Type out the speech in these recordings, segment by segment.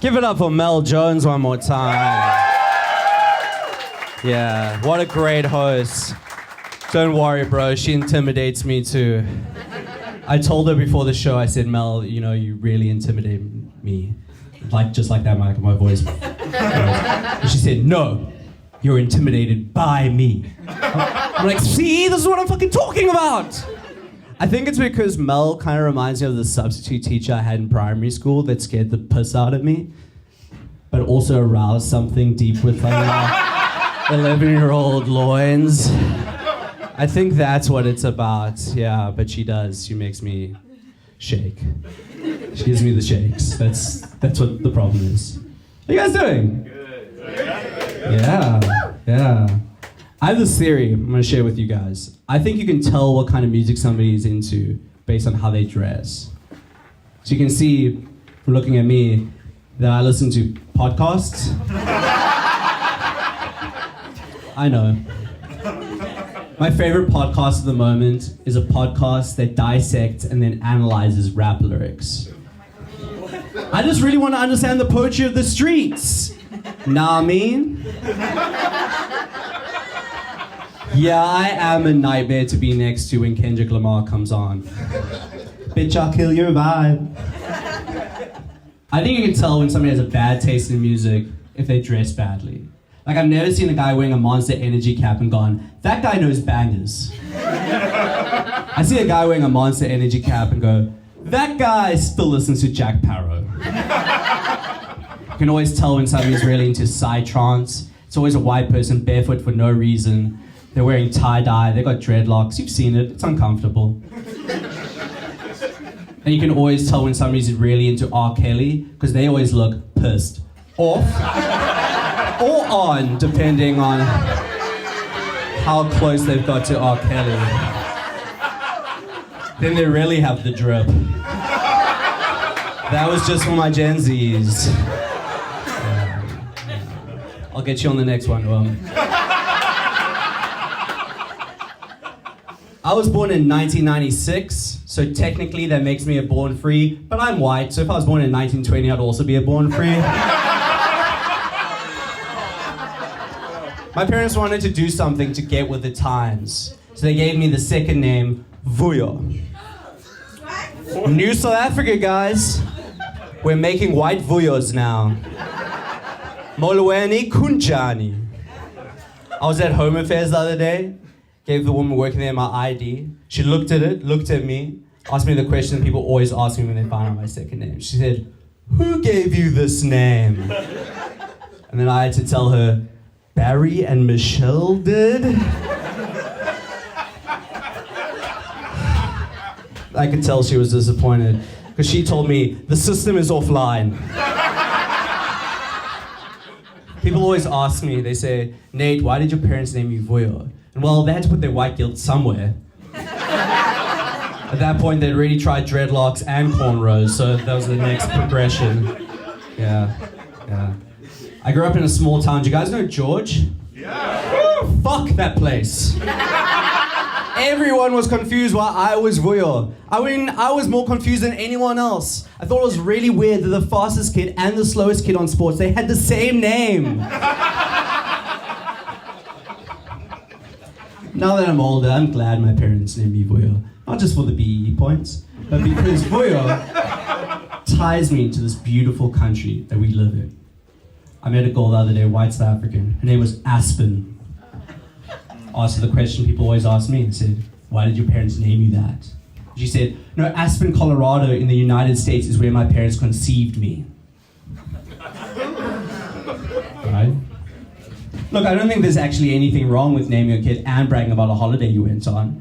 Give it up for Mel Jones one more time. Yeah, what a great host. Don't worry, bro, she intimidates me too. I told her before the show, I said, Mel, you know, you really intimidate me. Just like that, my voice. And she said, no, you're intimidated by me. I'm like, see, this is what I'm fucking talking about. I think it's because Mel kind of reminds me of the substitute teacher I had in primary school that scared the piss out of me, but also aroused something deep within my 11-year-old loins. I think that's what it's about, yeah, but she does. She makes me shake. She gives me the shakes. That's what the problem is. How you guys doing? Good. Yeah. I have this theory I'm going to share with you guys. I think you can tell what kind of music somebody is into based on how they dress. So you can see from looking at me that I listen to podcasts. I know. My favorite podcast at the moment is a podcast that dissects and then analyzes rap lyrics. I just really want to understand the poetry of the streets. Nah, I mean? Yeah, I am a nightmare to be next to when Kendrick Lamar comes on. Bitch, I'll kill your vibe. I think you can tell when somebody has a bad taste in music if they dress badly. Like, I've never seen a guy wearing a Monster Energy cap and gone, that guy knows bangers. I see a guy wearing a Monster Energy cap and go, that guy still listens to Jack Parrow. You can always tell when somebody's really into psytrance. It's always a white person barefoot for no reason. They're wearing tie-dye, they've got dreadlocks. You've seen it, it's uncomfortable. And you can always tell when somebody's really into R. Kelly, because they always look pissed off or on, depending on how close they've got to R. Kelly. Then they really have the drip. That was just for my Gen Zs. Yeah. I'll get you on the next one. I was born in 1996, so technically that makes me a born free, but I'm white, so if I was born in 1920, I'd also be a born free. My parents wanted to do something to get with the times, so they gave me the second name, Vuyo. New South Africa, guys. We're making white Vuyos now. Molweni Kunjani. I was at Home Affairs the other day. Gave the woman working there my ID. She looked at it, looked at me, asked me the question that people always ask me when they find out my second name. She said, who gave you this name? And then I had to tell her, Barry and Michelle did? I could tell she was disappointed, because she told me, the system is offline. People always ask me, they say, Nate, why did your parents name you Vuyo? And well, they had to put their white guilt somewhere. At that point, they'd already tried dreadlocks and cornrows, so that was the next progression. Yeah. I grew up in a small town. Do you guys know George? Yeah. Woo, fuck that place. Everyone was confused why I was Vuyo. I was more confused than anyone else. I thought it was really weird that the fastest kid and the slowest kid on sports, they had the same name. Now that I'm older, I'm glad my parents named me Vuyo. Not just for the BE points, but because Vuyo ties me to this beautiful country that we live in. I met a girl the other day, white South African. Her name was Aspen. Asked her the question people always ask me and said, why did your parents name you that? She said, no, Aspen, Colorado in the United States is where my parents conceived me. Right? Look, I don't think there's actually anything wrong with naming a kid and bragging about a holiday you went on.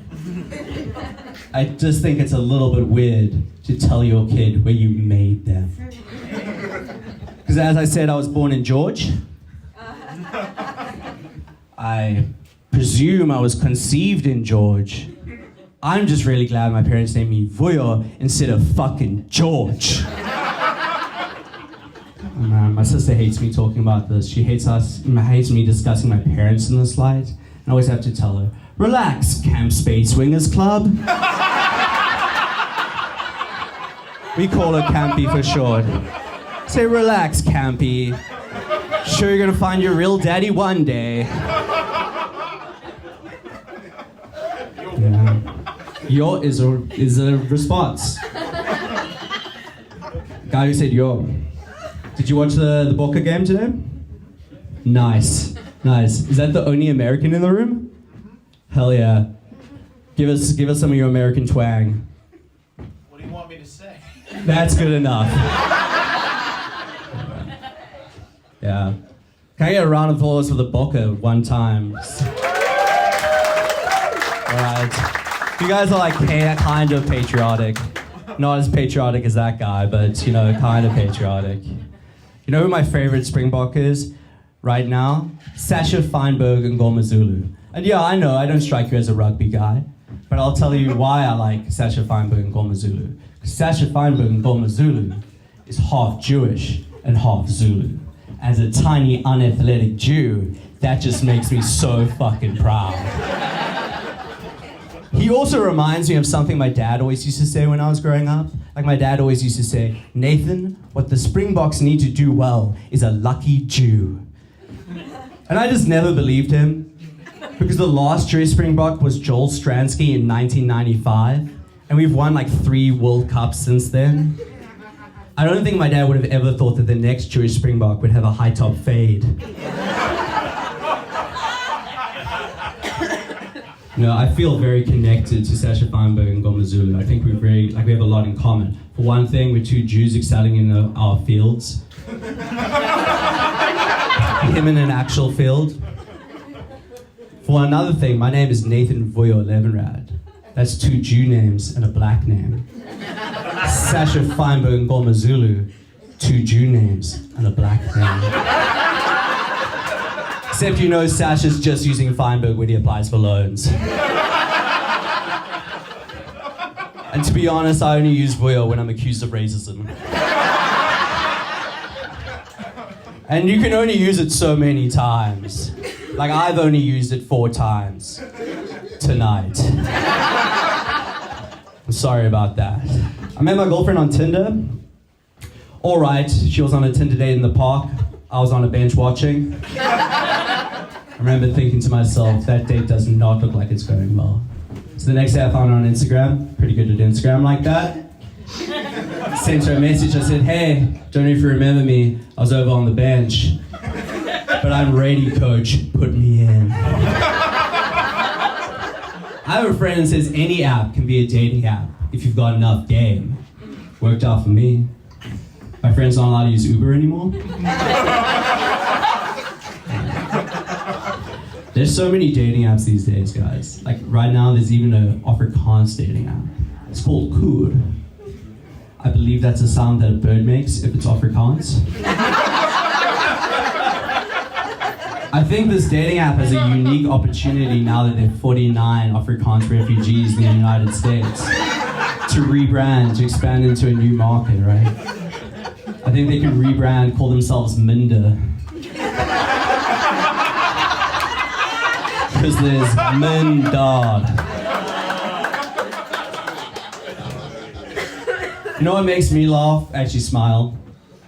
I just think it's a little bit weird to tell your kid where you made them. Because as I said, I was born in George. I presume I was conceived in George. I'm just really glad my parents named me Vuyo instead of fucking George. Oh man, my sister hates me talking about this. She hates me discussing my parents in the slides. I always have to tell her, relax, Camp Space Swingers Club. We call her Campy for short. Say, relax, campy. Sure, you're gonna find your real daddy one day. Yeah. Yo is a response. Guy who said yo. Did you watch the Boca game today? Nice. Is that the only American in the room? Hell yeah. Give us some of your American twang. What do you want me to say? That's good enough. Yeah. Can I get a round of applause for the Boca one time? Alright. You guys are like kind of patriotic. Not as patriotic as that guy, but you know, kind of patriotic. You know who my favorite Springbok is right now? Sasha Feinberg and Ngomazulu. And yeah, I know I don't strike you as a rugby guy, but I'll tell you why I like Sasha Feinberg and Ngomazulu. Because Sasha Feinberg and Ngomazulu is half Jewish and half Zulu. As a tiny, unathletic Jew, that just makes me so fucking proud. He also reminds me of something my dad always used to say when I was growing up. Like my dad always used to say, Nathan, what the Springboks need to do well is a lucky Jew. And I just never believed him. Because the last Jewish Springbok was Joel Stransky in 1995. And we've won like 3 World Cups since then. I don't think my dad would have ever thought that the next Jewish Springbok would have a high top fade. No, I feel very connected to Sasha Feinberg and Ngomazulu. I think we have a lot in common. For one thing, we're 2 Jews excelling in our fields. Him in an actual field. For another thing, my name is Nathan Vuyo Levinrad. That's 2 Jew names and a black name. Sasha Feinberg and Ngomazulu, 2 Jew names and a black name. Except you know Sasha's just using Feinberg when he applies for loans. And to be honest, I only use Vuyo when I'm accused of racism. And you can only use it so many times. Like I've only used it 4 times tonight. I'm sorry about that. I met my girlfriend on Tinder. All right, she was on a Tinder date in the park. I was on a bench watching. I remember thinking to myself, that date does not look like it's going well. So the next day I found her on Instagram, pretty good at Instagram like that. Sent her a message, I said, hey, don't know if you remember me, I was over on the bench. But I'm ready, coach, put me in. I have a friend that says any app can be a dating app if you've got enough game. Worked out for me. My friend's not allowed to use Uber anymore. There's so many dating apps these days, guys. Like right now, there's even an Afrikaans dating app. It's called Koer. I believe that's a sound that a bird makes if it's Afrikaans. I think this dating app has a unique opportunity now that there are 49 Afrikaans refugees in the United States to rebrand, to expand into a new market, right? I think they can rebrand, call themselves Minder. Because there's Mindad. You know what makes me laugh? Actually smile.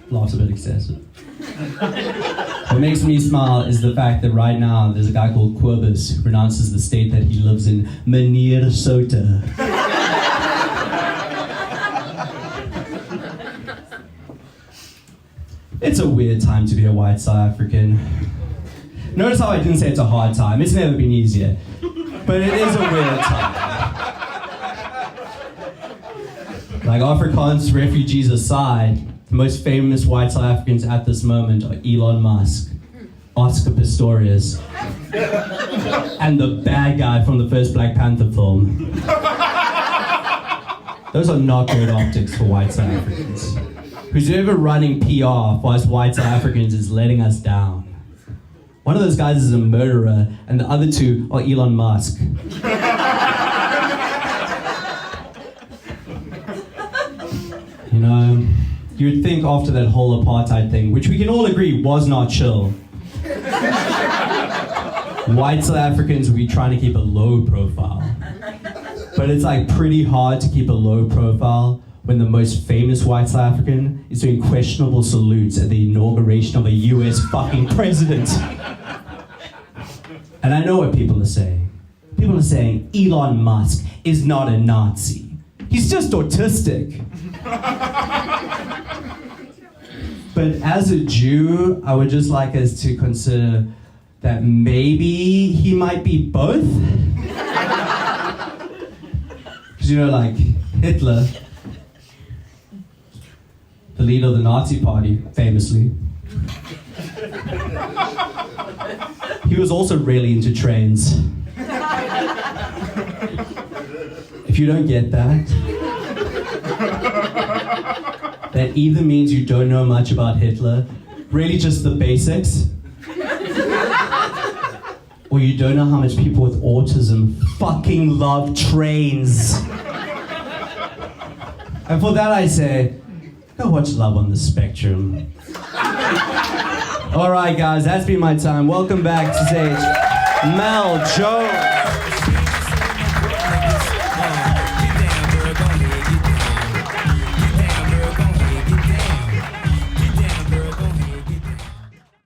Laugh's a bit excessive. What makes me smile is the fact that right now there's a guy called Quibus who pronounces the state that he lives in Minnesota. It's a weird time to be a white South African. Notice how I didn't say it's a hard time. It's never been easier. But it is a weird time. Like Afrikaans refugees aside, the most famous white South Africans at this moment are Elon Musk, Oscar Pistorius, and the bad guy from the first Black Panther film. Those are not good optics for white South Africans. Who's ever running PR for us white South Africans is letting us down. One of those guys is a murderer, and the other 2 are Elon Musk. You know, you would think after that whole apartheid thing, which we can all agree was not chill, white South Africans would be trying to keep a low profile. But it's like pretty hard to keep a low profile when the most famous white South African is doing questionable salutes at the inauguration of a US fucking president. And I know what people are saying. People are saying Elon Musk is not a Nazi. He's just autistic. But as a Jew, I would just like us to consider that maybe he might be both. Because like Hitler, the leader of the Nazi party, famously, he was also really into trains. If you don't get that, that either means you don't know much about Hitler, really just the basics, or you don't know how much people with autism fucking love trains. And for that I say, go watch Love on the Spectrum. All right, guys, that's been my time. Welcome back to stage, Mel Jones.